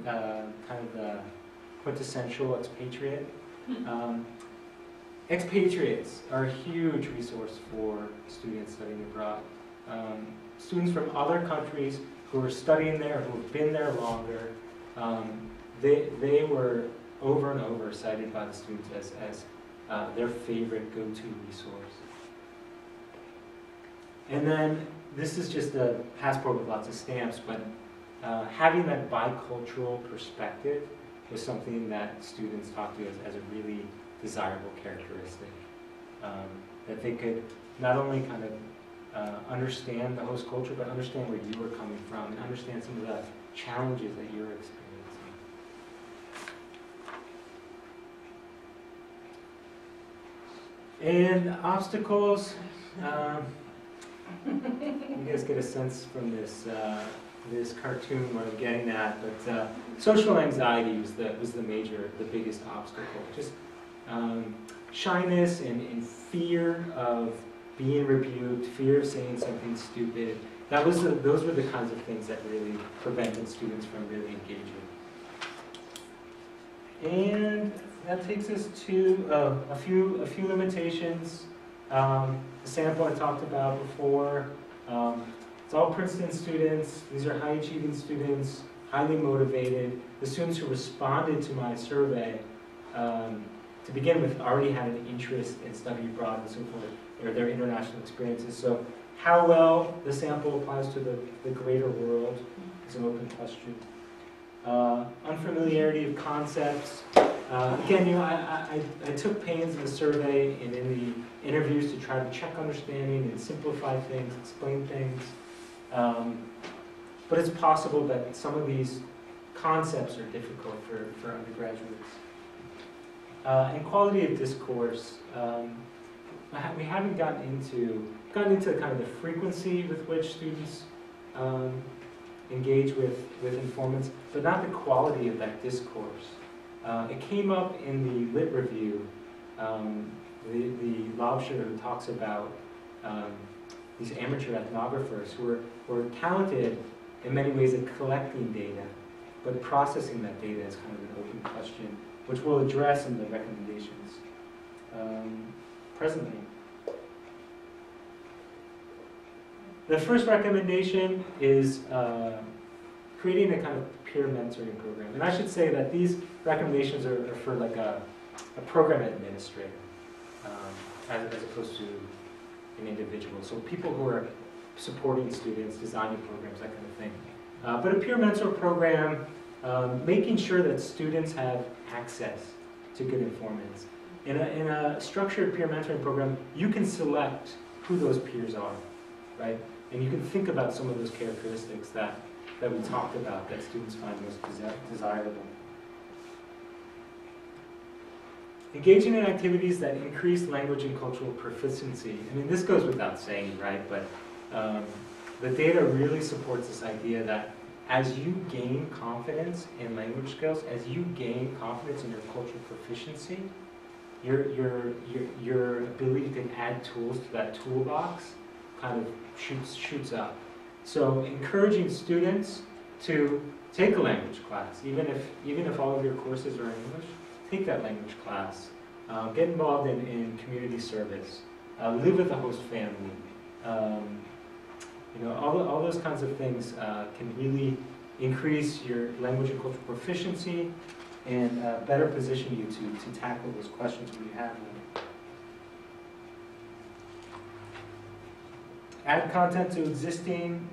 kind of the quintessential expatriate. Expatriates are a huge resource for students studying abroad. Students from other countries who are studying there, who have been there longer, they were over and over cited by the students as their favorite go-to resource. And then, this is just a passport with lots of stamps, but having that bicultural perspective was something that students talked to as a really desirable characteristic. That they could not only kind of understand the host culture, but understand where you were coming from and understand some of the challenges that you're experiencing. And obstacles, you guys get a sense from this this cartoon what I'm getting at, but social anxiety was the biggest obstacle. Just shyness and fear of being rebuked, fear of saying something stupid. Those were the kinds of things that really prevented students from really engaging. And that takes us to a few limitations. The sample I talked about before. It's all Princeton students. These are high achieving students, highly motivated. The students who responded to my survey, to begin with, already had an interest in studying abroad and so forth, or their international experiences. So how well the sample applies to the greater world is an open question. Unfamiliarity of concepts. Again, you know, I took pains in the survey and in the interviews to try to check understanding and simplify things, explain things. But it's possible that some of these concepts are difficult for undergraduates. And quality of discourse. We haven't gotten into kind of the frequency with which students engage with informants, but not the quality of that discourse. It came up in the lit review, the Lobster who talks about these amateur ethnographers who are talented in many ways at collecting data, but processing that data is kind of an open question, which we'll address in the recommendations presently. The first recommendation is creating a kind of peer mentoring program. And I should say that these recommendations are for like a program administrator as opposed to an individual. So people who are supporting students, designing programs, that kind of thing. But a peer mentor program, making sure that students have access to good informants. In a structured peer mentoring program, you can select who those peers are, right? And you can think about some of those characteristics that we talked about that students find most desirable. Engaging in activities that increase language and cultural proficiency. I mean, this goes without saying, right? But the data really supports this idea that as you gain confidence in language skills, as you gain confidence in your cultural proficiency, your ability to add tools to that toolbox kind of shoots up. So encouraging students to take a language class, even if all of your courses are in English, take that language class. Get involved in community service. Live with the host family. You know, all those kinds of things can really increase your language and cultural proficiency and better position you to tackle those questions when you have them. Add content to existing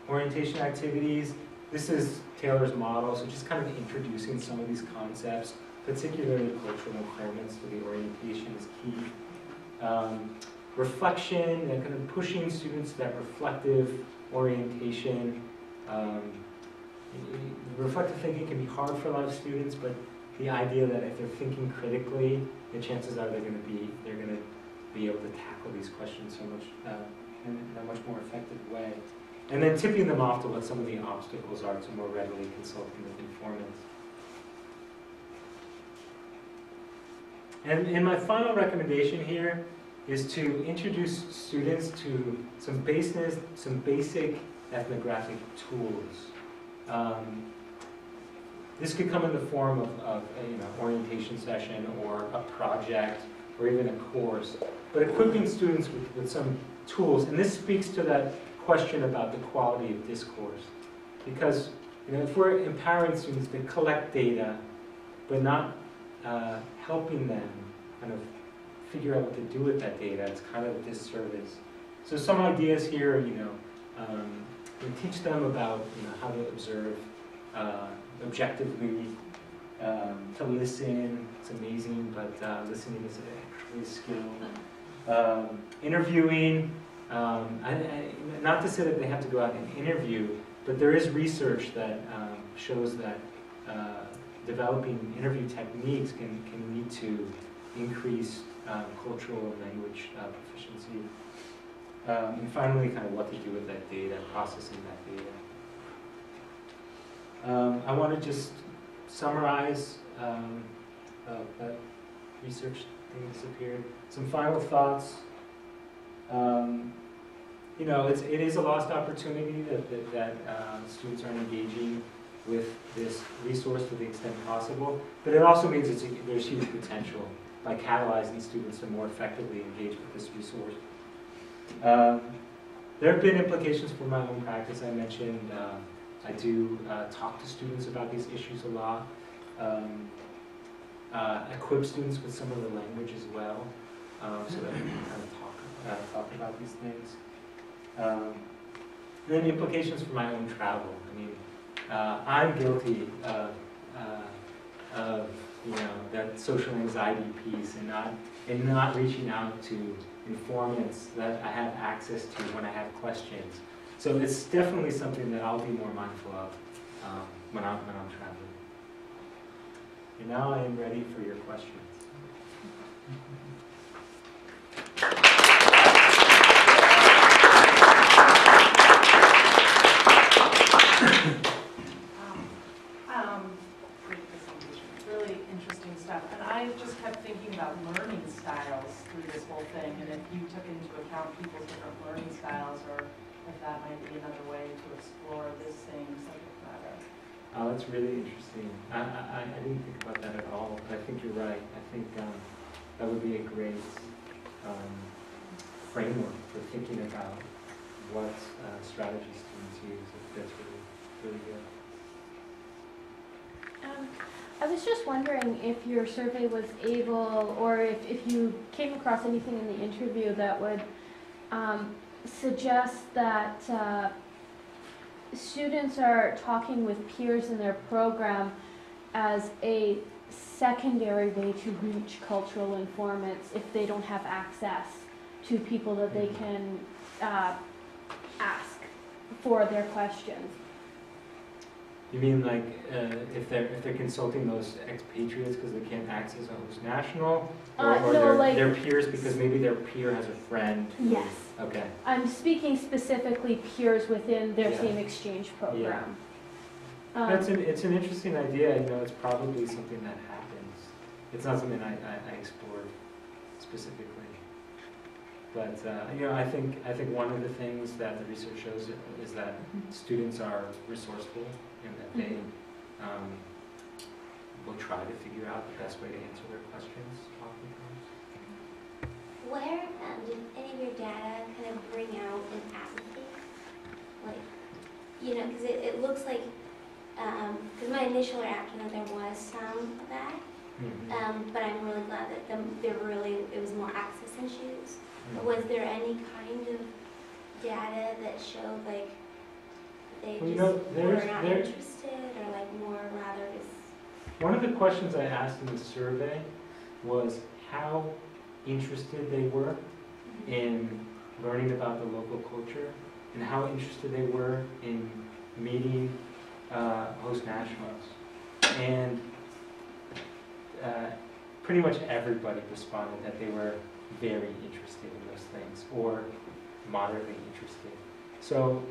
orientation activities. This is Taylor's model, so just kind of introducing some of these concepts, particularly cultural informants for the orientation is key. Reflection and kind of pushing students to that reflective orientation. Reflective thinking can be hard for a lot of students, but the idea that if they're thinking critically, the chances are they're going to be able to tackle these questions so much in a much more effective way. And then tipping them off to what some of the obstacles are to more readily consulting with informants. And my final recommendation here is to introduce students to some basic ethnographic tools. This could come in the form of a orientation session or a project or even a course, but equipping students with some tools. And this speaks to that question about the quality of discourse. Because if we're empowering students to collect data, but not helping them kind of figure out what to do with that data, it's kind of a disservice. So some ideas here, we teach them about how to observe objectively, to listen. It's amazing, but listening is actually a skill. Interviewing, not to say that they have to go out and interview, but there is research that shows that developing interview techniques can lead to increased cultural and language proficiency. And finally, kind of what to do with that data, processing that data. I want to just summarize that research thing disappeared. Some final thoughts. It is a lost opportunity that students aren't engaging with this resource to the extent possible, but it also means there's huge potential by catalyzing students to more effectively engage with this resource. There have been implications for my own practice. I mentioned I do talk to students about these issues a lot, equip students with some of the language as well, so that we can kind of talk about these things. And then implications for my own travel. I mean, I'm guilty of that social anxiety piece and not reaching out to informants that I have access to when I have questions. So it's definitely something that I'll be more mindful of when I'm traveling. And now I am ready for your questions. Great presentation. Really interesting stuff. And I just kept thinking about learning styles through this whole thing, and if you took into account people's different learning styles, or if that might be another way to explore this same subject matter. Oh, that's really interesting. I didn't think about that at all, but I think you're right. I think that would be a great framework for thinking about what strategies students use. That's really good. I was just wondering if your survey was able, or if you came across anything in the interview that would suggest that students are talking with peers in their program as a secondary way to reach cultural informants if they don't have access to people that they can ask for their questions. You mean like if they're consulting those expatriates because they can't access a host national, or no, their peers because maybe their peer has a friend? Yes. Okay. I'm speaking specifically peers within their Yeah. same exchange program. Yeah. It's an interesting idea. It's probably something that happens. It's not something I explored specifically. But I think one of the things that the research shows is that students are resourceful and that they will try to figure out the best way to answer their questions oftentimes. Where did any of your data kind of bring out an apathy? Because it looks like, because my initial reaction that there was some of that, but I'm really glad that it was more access issues. Was there any kind of data that showed they were not interested, or more rather just? One of the questions I asked in the survey was how interested they were in learning about the local culture and how interested they were in meeting host nationals. And pretty much everybody responded that they were very interested in those things, or moderately interested. So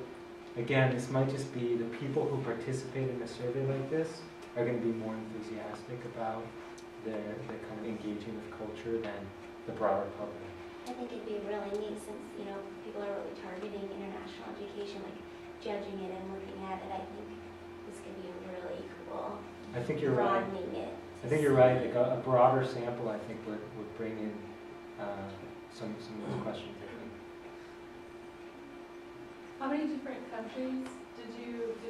again, this might just be the people who participate in a survey like this are going to be more enthusiastic about their kind of engaging with culture than the broader public. I think it'd be really neat since people are really targeting international education, like judging it and looking at it. I think this could be really cool. I think you're right. broadening it. I think you're right. Like a broader sample, I think, would bring in some of those questions. I think. How many different countries did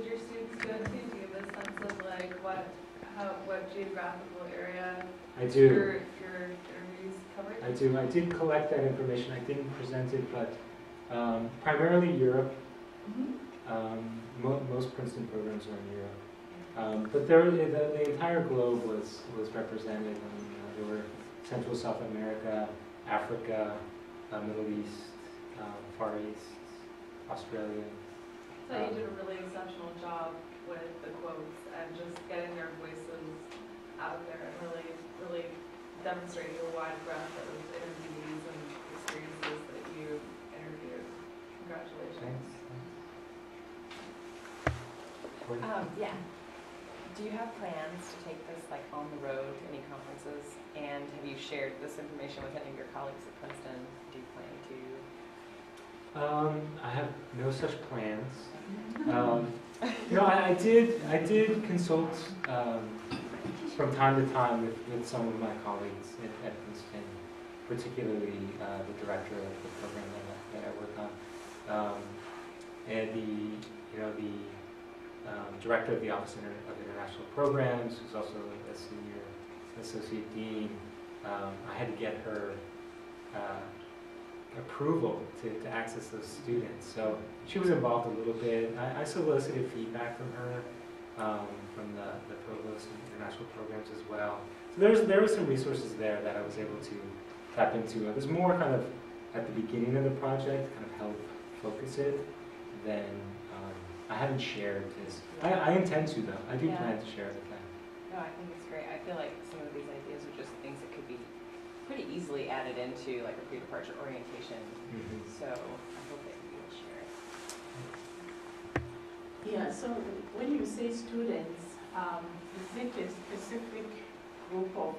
your students go to? Do you have a sense of like what geographical area I do. your interviews covered? I do. I did collect that information. I didn't present it, but primarily Europe. Most Princeton programs are in Europe. But the entire globe was represented. There were Central South America, Africa, Middle East, Far East, Australia. So you did a really exceptional job with the quotes and just getting their voices out there and really demonstrating a wide breadth of interviewees and experiences that you interviewed. Congratulations. Thanks. Yeah. Do you have plans to take this like on the road to any conferences? And have you shared this information with any of your colleagues at Princeton? Do you plan to? I have no such plans. I did consult from time to time with some of my colleagues at Princeton, particularly the director of the program that I work on, and the director of the Office of International Programs, who's also a senior associate dean. I had to get her approval to access those students. So she was involved a little bit. I solicited feedback from her, from the provost of international programs as well. So there was some resources there that I was able to tap into. It was more kind of at the beginning of the project, kind of help focus it, than I haven't shared this. I intend to though. I do plan to share it with them. No, I think it's great. I feel like some of these ideas are just things that could be pretty easily added into like a pre-departure orientation. So I hope that you will share it. Yeah, so when you say students, is it a specific group of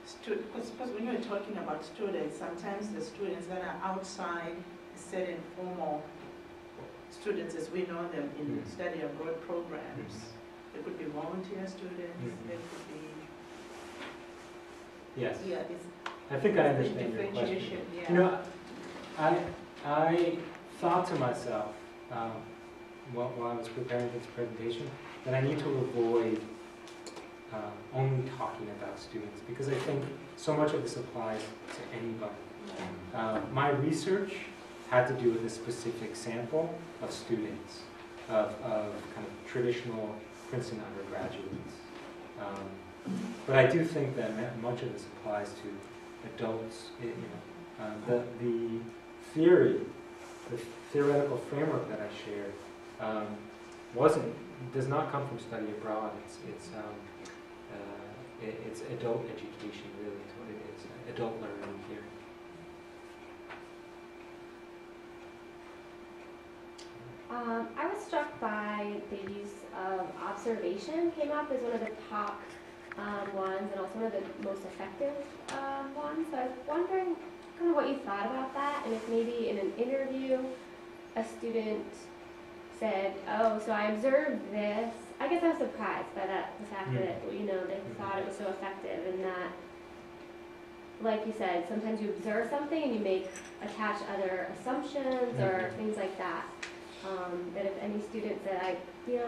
students? Because when you're talking about students, sometimes the students that are outside certain formal students as we know them in study abroad programs. They could be volunteer students, they could be... Yes. Yeah, I think I understand your question. Yeah. I thought to myself while I was preparing this presentation that I need to avoid only talking about students, because I think so much of this applies to anybody. My research had to do with a specific sample of students, of kind of traditional Princeton undergraduates. But I do think that much of this applies to adults. The theoretical framework that I shared does not come from study abroad. It's adult education, really, is what it is. Adult learning theory. I was struck by the use of observation came up as one of the top ones and also one of the most effective ones. So I was wondering kind of what you thought about that, and if maybe in an interview a student said, oh, so I observed this. I guess I was surprised by the fact that, they thought it was so effective, and that, like you said, sometimes you observe something and you attach other assumptions or things like that. That if any student said, I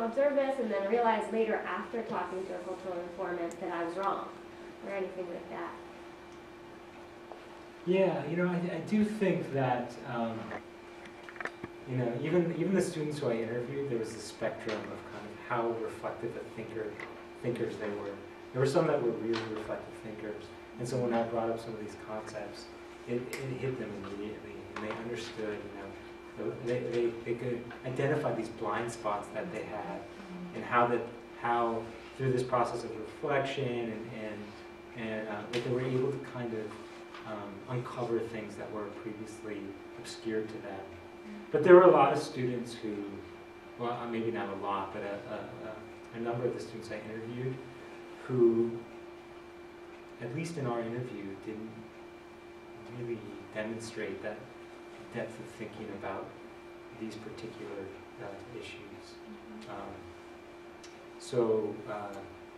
observed this and then realized later after talking to a cultural informant that I was wrong, or anything like that. Yeah, I do think that, even the students who I interviewed, there was a spectrum of kind of how reflective of thinkers they were. There were some that were really reflective thinkers, and so when I brought up some of these concepts, it hit them immediately, and they understood, they could identify these blind spots that they had, and how through this process of reflection and that they were able to kind of uncover things that were previously obscured to them. But there were a lot of students who, well, maybe not a lot, but a number of the students I interviewed who, at least in our interview, didn't really demonstrate that depth of thinking about these particular issues. So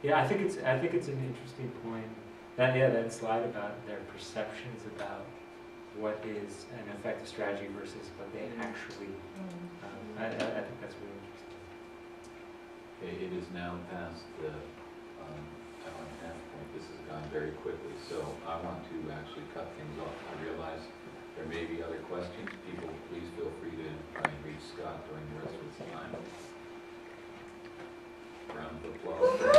yeah, I think it's an interesting point. That slide about their perceptions about what is an effective strategy versus what they actually. I think that's really interesting. Okay, it is now past the hour and a half point. This has gone very quickly, so I want to actually cut things off. I realize there may be other questions. People, please feel free to try and reach Scott during the rest of the time. Round of applause.